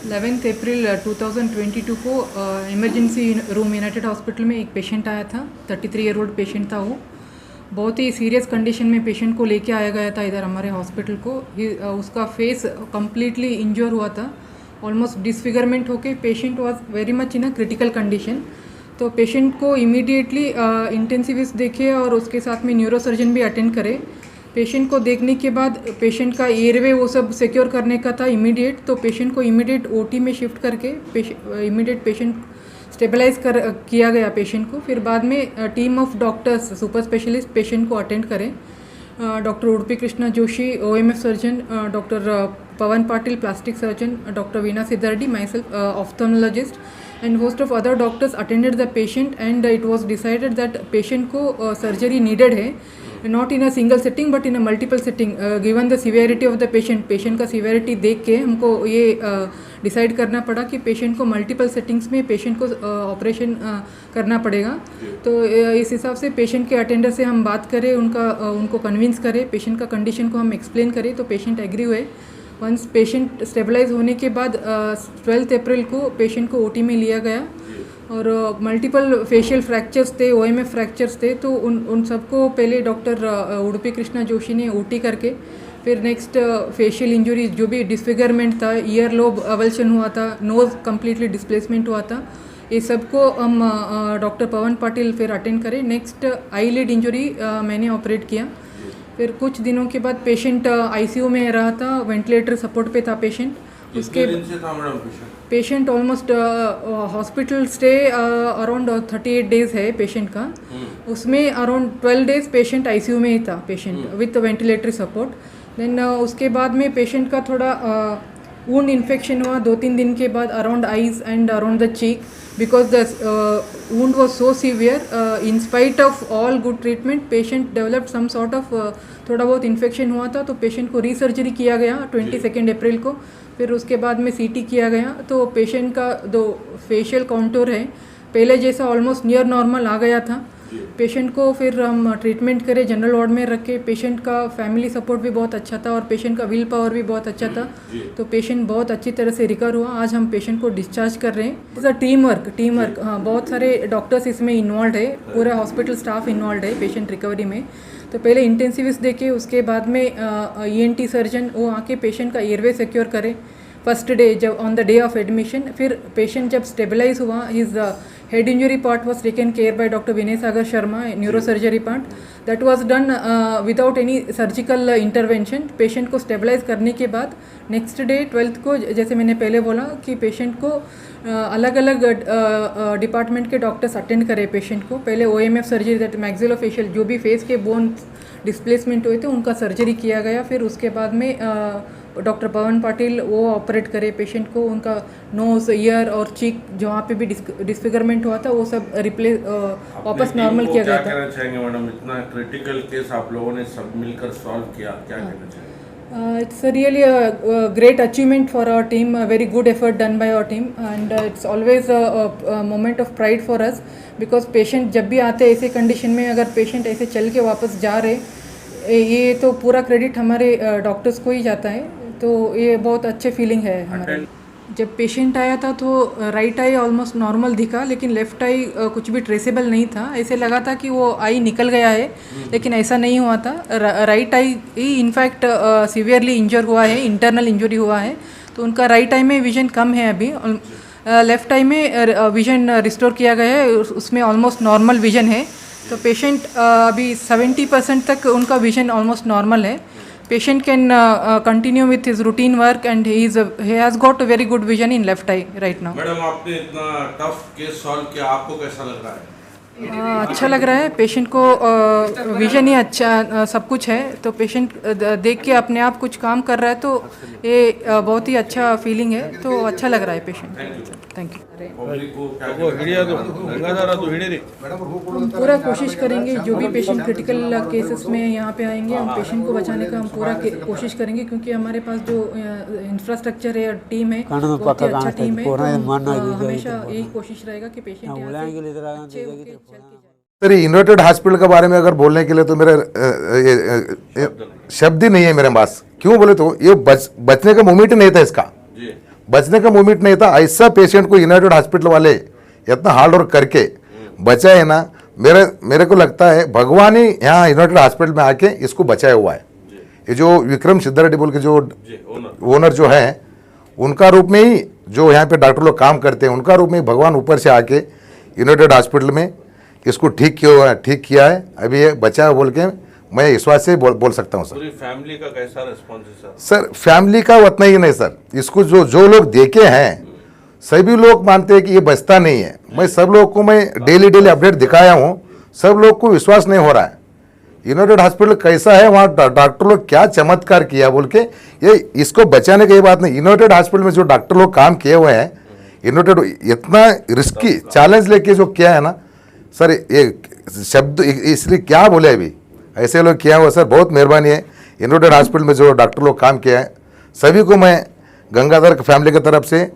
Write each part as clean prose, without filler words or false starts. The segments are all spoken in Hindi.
11 अप्रैल 2022 को इमरजेंसी रूम यूनाइटेड हॉस्पिटल में एक पेशेंट आया था। 33 ईयर ओल्ड पेशेंट था। वो बहुत ही सीरियस कंडीशन में पेशेंट को लेके आया गया था इधर हमारे हॉस्पिटल को। उसका फेस कम्प्लीटली इंजर हुआ था, ऑलमोस्ट डिसफिगरमेंट होके patient was very much in a critical condition. तो पेशेंट को इमीडिएटली इंटेंसिविस्ट देखे और उसके साथ में न्यूरोसर्जन भी अटेंड करे। पेशेंट को देखने के बाद पेशेंट का एयरवे वो सब सिक्योर करने का था इमीडिएट, तो पेशेंट को इमीडिएट ओटी में शिफ्ट करके इमीडिएट पेशेंट स्टेबलाइज किया गया पेशेंट को। फिर बाद में team of doctors super specialist patient को अटेंड करें। Doctor Udupi Krishna Joshi OMF surgeon, doctor Pawan Patil plastic surgeon, doctor Veena Siddhardi, myself ophthalmologist and host of other doctors attended the patient, and it was decided that patient को surgery needed है, not in a single setting but in a multiple setting, given the severity of the patient का severity देख के हमको ये डिसाइड करना पड़ा कि पेशेंट को मल्टीपल सेटिंग्स में पेशेंट को ऑपरेशन करना पड़ेगा। तो इस हिसाब से पेशेंट के अटेंडर से हम बात करें, उनको कन्विंस करें, पेशेंट का कंडीशन को हम एक्सप्लेन करें, तो पेशेंट एग्री हुए। वंस पेशेंट स्टेबलाइज होने के बाद 12 अप्रैल को पेशेंट को ओटी में लिया गया और मल्टीपल फेशियल फ्रैक्चर्स थे, OMF फ्रैक्चर्स थे। तो उन सबको पहले डॉक्टर उडुपी कृष्णा जोशी ने ओटी करके फिर नेक्स्ट फेशियल इंजरी जो भी डिसफिगरमेंट था, ईयर लोब अवल्शन हुआ था, नोज़ कम्प्लीटली डिस्प्लेसमेंट हुआ था, ये सबको हम डॉक्टर पवन पाटिल फिर अटेंड करें। नेक्स्ट आई लिड इंजरी मैंने ऑपरेट किया। फिर कुछ दिनों के बाद पेशेंट ICU में रहा था, वेंटिलेटर सपोर्ट पे था पेशेंट। उसके patient almost hospital stay around 38 days है पेशेंट का। उसमें अराउंड 12 डेज पेशेंट ICU में ही था patient with ventilatory support. Then उसके बाद में पेशेंट का थोड़ा वुंड इन्फेक्शन हुआ 2-3 दिन के बाद around eyes and around the cheek, because the wound was so severe. In spite of all good treatment patient developed some sort of थोड़ा बहुत इन्फेक्शन हुआ था, तो पेशेंट को रीसर्जरी किया गया 22 अप्रैल को। फिर उसके बाद में CT किया गया, तो पेशेंट का जो फेशियल काउंटर है पहले जैसा ऑलमोस्ट नियर नॉर्मल आ गया था। पेशेंट को फिर हम ट्रीटमेंट करें, जनरल वार्ड में रखे। पेशेंट का फैमिली सपोर्ट भी बहुत अच्छा था और पेशेंट का विल पावर भी बहुत अच्छा था, तो पेशेंट बहुत अच्छी तरह से रिकवर हुआ। आज हम पेशेंट को डिस्चार्ज कर रहे हैं। It's a team work. हाँ, बहुत सारे डॉक्टर्स इसमें इन्वॉल्व है, पूरा हॉस्पिटल स्टाफ इन्वॉल्व है पेशेंट रिकवरी में। तो पहले इंटेंसिविस्ट देके उसके बाद में ENT सर्जन वो आके पेशेंट का एयरवे सिक्योर करे फर्स्ट डे, जब on the day of admission. फिर पेशेंट जब स्टेबलाइज हुआ, his head injury part was taken care by Dr. Vinay Sagar Sharma, neurosurgery part that was done without any surgical intervention। Patient को स्टेबलाइज करने के बाद नेक्स्ट डे 12th को, जैसे मैंने पहले बोला कि पेशेंट को अलग अलग डिपार्टमेंट के डॉक्टर्स अटेंड करें पेशेंट को। पहले OMF सर्जरी, दैट मैक्सिलोफेशियल, जो भी फेस के बोन डिस्प्लेसमेंट हुए थे उनका सर्जरी किया गया। फिर उसके बाद में डॉक्टर पवन पाटिल वो ऑपरेट करे पेशेंट को, उनका नोज, ईयर और चीक जहाँ पे भी डिसफिगरमेंट हुआ था वो सब रिप्लेस वापस नॉर्मल किया गया था। क्या कहना चाहेंगे मैडम, इतना क्रिटिकल केस आप लोगों ने सब मिलकर सॉल्व किया, क्या कहना चाहेंगे? It's really a great achievement for our team, a very good effort done by our team, and it's always a moment of pride for us, because patient जब भी आते हैं ऐसे कंडीशन में, अगर पेशेंट ऐसे चल के वापस जा रहे, ये तो पूरा क्रेडिट हमारे डॉक्टर्स को ही जाता है। तो ये बहुत अच्छे फीलिंग है हमारे। जब पेशेंट आया था तो राइट आई ऑलमोस्ट नॉर्मल दिखा, लेकिन लेफ़्ट आई कुछ भी ट्रेसेबल नहीं था। ऐसे लगा था कि वो आई निकल गया है, लेकिन ऐसा नहीं हुआ था। राइट आई ही इनफैक्ट सीवियरली इंजर हुआ है, इंटरनल इंजरी हुआ है, तो उनका राइट आई में विजन कम है अभी। लेफ़्ट आई में विजन रिस्टोर किया गया है, उसमें ऑलमोस्ट नॉर्मल विजन है। तो पेशेंट अभी 70% तक उनका विजन ऑलमोस्ट नॉर्मल है। Patient can continue with his routine work, and he has got a very good vision in left eye right now. Madam, आपने इतना टफ केस सॉल्व किया, आपको कैसा लग रहा है? अच्छा लग रहा है। पेशेंट को विजन ही अच्छा सब कुछ है, तो पेशेंट देख के अपने आप कुछ काम कर रहा है, तो ये बहुत ही अच्छा फीलिंग है। तो अच्छा लग रहा है पेशेंट। Thank you. हम पूरा कोशिश करेंगे, जो भी पेशेंट क्रिटिकल केसेस में यहाँ पे आएंगे, हम पेशेंट को बचाने का हम पूरा कोशिश करेंगे, क्योंकि हमारे पास जो इंफ्रास्ट्रक्चर है, टीम है, बहुत ही अच्छा टीम है। तो हमेशा यही कोशिश रहेगा कि पेशेंट यहाँ से सर, यूनाइटेड हॉस्पिटल के बारे में अगर बोलने के लिए तो मेरे शब्द ही नहीं है मेरे पास। क्यों बोले तो ये बचने का मोमेंट नहीं था इसका। बचने का मूवमेंट नहीं था। ऐसा पेशेंट को यूनाइटेड हॉस्पिटल वाले इतना हार्ड वर्क करके बचाए ना, मेरे को लगता है भगवान ही यहाँ यूनाइटेड हॉस्पिटल में आके इसको बचाया हुआ है। ये जो विक्रम सिद्धारेड्डी बोल के जो ओनर जो है, उनका रूप में ही जो यहाँ पे डॉक्टर लोग काम करते हैं, उनका रूप में भगवान ऊपर से आके यूनाइटेड हॉस्पिटल में इसको ठीक किया है। अभी ये बचा बोल के मैं विश्वास से बोल सकता हूँ सर। पूरी फैमिली का कैसा रिस्पॉन्स है सर? सर फैमिली का उतना ही नहीं सर, इसको जो लोग देखे हैं सभी लोग मानते हैं कि ये बचता नहीं है। मैं सब लोग को मैं डेली अपडेट दिखाया हूँ, सब लोग को विश्वास नहीं हो रहा है यूनाइटेड हॉस्पिटल कैसा है, वहाँ डॉक्टर लोग क्या चमत्कार किया बोल के। ये इसको बचाने की ये बात नहीं, यूनाइटेड हॉस्पिटल में जो डॉक्टर लोग काम किए हुए हैं, यूनाइटेड इतना रिस्की चैलेंज लेके जो किया है ना सर, ये शब्द इसलिए क्या बोले अभी, ऐसे लोग किया हुआ सर। बहुत मेहरबानी है यूनाइटेड हॉस्पिटल में जो डॉक्टर लोग काम किया है, सभी को मैं गंगाधर फैमिली की तरफ से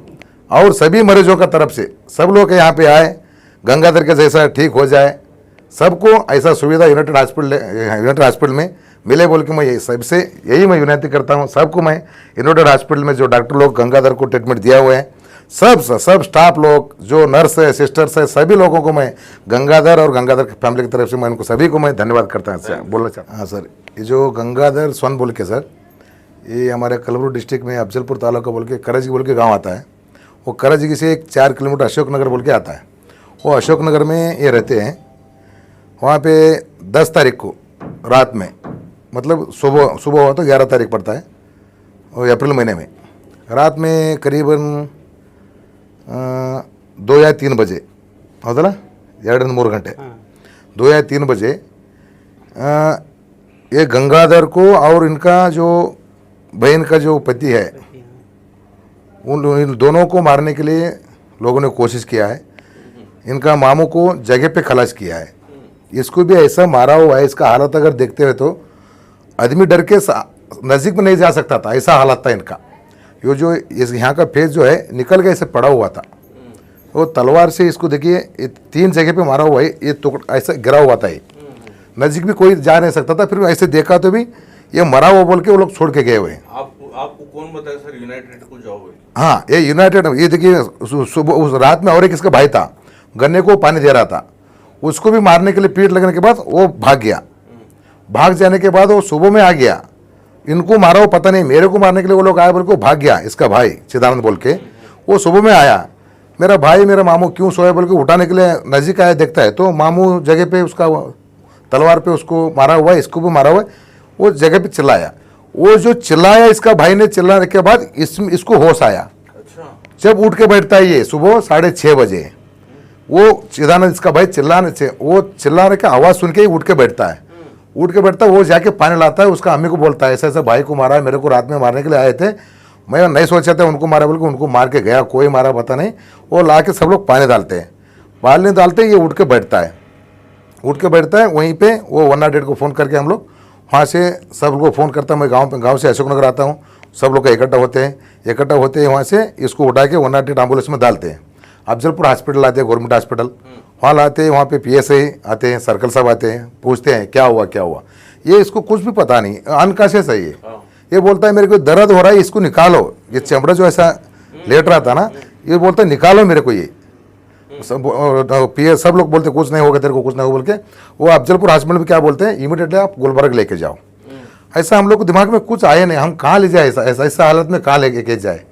और सभी मरीजों का तरफ से सब लोग यहाँ पे आए, गंगाधर के जैसा ठीक हो जाए, सबको ऐसा सुविधा यूनाइटेड हॉस्पिटल में मिले बोल के मैं सबसे यही मैं विनती करता हूँ। सबको मैं यूनाइटेड हॉस्पिटल में जो डॉक्टर लोग गंगाधर को ट्रीटमेंट दिया हुआ है, सब स्टाफ लोग जो नर्स है, सिस्टर्स है, सभी लोगों को मैं गंगाधर और गंगाधर की फैमिली की तरफ से मैं उनको सभी को मैं धन्यवाद करता हूँ बोलना चाहता हूँ। हाँ सर, ये जो गंगाधर सोन बोल के सर, ये हमारे कलबुर्गी डिस्ट्रिक्ट में अफजलपुर तालुका बोल के करजी बोल के गाँव आता है। वो करजी से 4 किलोमीटर अशोकनगर बोल के आता है। वो अशोकनगर में ये रहते हैं। वहाँ पे 10 तारीख को रात में, मतलब सुबह हुआ तो 11 तारीख पड़ता है, और अप्रैल महीने में रात में करीबन 2 या 3 बजे होता ना, 2-3 घंटे 2 या 3 बजे ये गंगाधर को और इनका जो बहन का जो पति है, उन दोनों को मारने के लिए लोगों ने कोशिश किया है। इनका मामू को जगह पे खलास किया है, इसको भी ऐसा मारा हुआ है। इसका हालत अगर देखते हुए तो आदमी डर के नज़दीक में नहीं जा सकता था, ऐसा हालत था इनका। ये जो इस यहाँ का फेस जो है निकल के ऐसे पड़ा हुआ था। वो तलवार से इसको देखिए 3 जगह पे मारा हुआ है, ये टुकड़ा ऐसा गिरा हुआ था। ये नज़दीक भी कोई जा नहीं सकता था। फिर ऐसे देखा तो भी ये मरा हुआ बोल के वो लोग छोड़ के गए हुए हैं। आपको कौन बताया सर यूनाइटेड को जाओगे? हाँ, ये यूनाइटेड, ये देखिए सुबह उस रात में और एक इसका भाई था, गन्ने को पानी दे रहा था, उसको भी मारने के लिए पीठ लगने के बाद वो भाग गया। भाग जाने के बाद वो सुबह में आ गया, इनको मारा वो पता नहीं, मेरे को मारने के लिए वो लोग आए बोल के भाग गया। इसका भाई चिदानंद बोल के वो सुबह में आया, मेरा भाई मेरा मामू क्यों सोया बोल के उठाने के लिए नज़दीक आया, देखता है तो मामू जगह पे उसका तलवार पे उसको मारा हुआ है, इसको भी मारा हुआ है। वो जगह पे चिल्लाया, वो जो चिल्लाया इसका भाई ने, चिल्लाने के बाद इसको होश आया। अच्छा। जब उठ के बैठता है ये सुबह 6:30 बजे, वो चिदानंद इसका भाई चिल्लाने का आवाज़ सुन के ही उठ के बैठता है। उठ के बैठता है, वो जाके पानी लाता है, उसका अम्मी को बोलता है ऐसा ऐसा भाई को मारा है, मेरे को रात में मारने के लिए आए थे, मैं नहीं सोचा था उनको मारा बोल के, उनको मार के गया, कोई मारा पता नहीं। वो ला के सब लोग पानी डालते हैं, पानी डालते ये उठ के बैठता है। उठ के बैठता है वहीं पे वो 108 को फ़ोन करके हम लोग वहाँ से सब लोग को फ़ोन करता हूँ। मैं गाँव से अशोकनगर आता हूँ, सब लोग इकट्ठा होते हैं वहाँ से इसको उठा के 108 एम्बुलेंस में डालते हैं। अफजलपुर हॉस्पिटल आते हैं, गवर्नमेंट हॉस्पिटल, वहाँ लाते हैं। वहाँ पे PSI आते हैं, सर्कल साहब आते हैं, पूछते हैं क्या हुआ। ये इसको कुछ भी पता नहीं, अनकॉन्शियस है ये बोलता है मेरे को दर्द हो रहा है, इसको निकालो। ये चमड़ा जो ऐसा लेट रहा था ना, ये बोलता है निकालो मेरे को। ये सब लोग बोलते कुछ नहीं होगा तेरे को, कुछ नहीं होगा बोल के। वो अफजलपुर हॉस्पिटल में क्या बोलते हैं, इमीडिएटली आप गुलबर्ग लेके जाओ। ऐसा हम लोग को दिमाग में कुछ आया नहीं, हम कहाँ ले जाए, ऐसा हालत में कहाँ लेके जाए,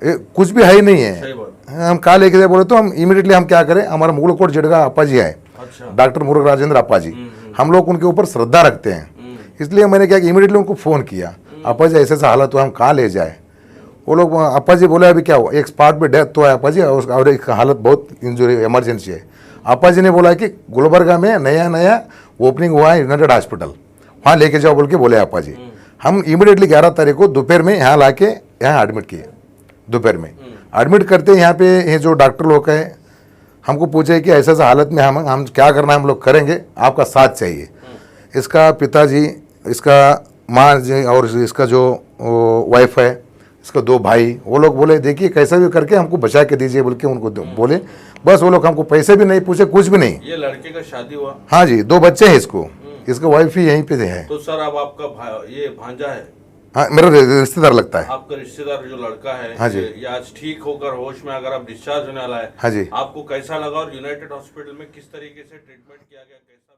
कुछ भी है ही नहीं है। हम कहाँ लेके जाए बोले तो हम इमीडिएटली हम क्या करें, हमारा मुगलकोट जिडगा अप्पा जी है, डॉक्टर मुरुग राजेंद्र अप्पा जी, हम लोग उनके ऊपर श्रद्धा रखते हैं, इसलिए मैंने क्या कि इमीडिएटली उनको फ़ोन किया, अप्पा जी ऐसा हालत हुआ, हम कहाँ ले जाए। वो लोग अप्पा जी बोले अभी क्या हुआ, एक स्पॉट पे डेथ तो है अप्पा जी, और एक हालत बहुत इंजरी इमरजेंसी है। अप्पा जी ने बोला कि गुलबर्गा में नया ओपनिंग हुआ है यूनाइटेड हॉस्पिटल, वहाँ लेके जाओ बोल के बोले अप्पा जी। हम इमीडिएटली 11 तारीख को दोपहर में यहाँ ला के यहाँ एडमिट किए। दोपहर में एडमिट करते यहाँ पे ये जो डॉक्टर लोग हैं हमको पूछे कि ऐसा हालत में हम क्या करना है, हम लोग करेंगे, आपका साथ चाहिए। इसका पिताजी, इसका माँ जी और इसका जो वाइफ है, इसका 2 भाई, वो लोग बोले देखिए कैसा भी करके हमको बचा के दीजिए बोल के उनको बोले। बस वो लोग हमको पैसे भी नहीं पूछे, कुछ भी नहीं। ये लड़के का शादी हुआ? हाँ जी, 2 बच्चे हैं इसको, इसका वाइफ ही यहीं पे है। तो सर अब आपका ये भांजा है? हाँ मेरा रिश्तेदार लगता है। आपका रिश्तेदार जो लड़का है, हाँ जी। ये आज ठीक होकर होश में अगर आप डिस्चार्ज होने वाला है, हाँ जी। आपको कैसा लगा और यूनाइटेड हॉस्पिटल में किस तरीके से ट्रीटमेंट किया गया, कैसा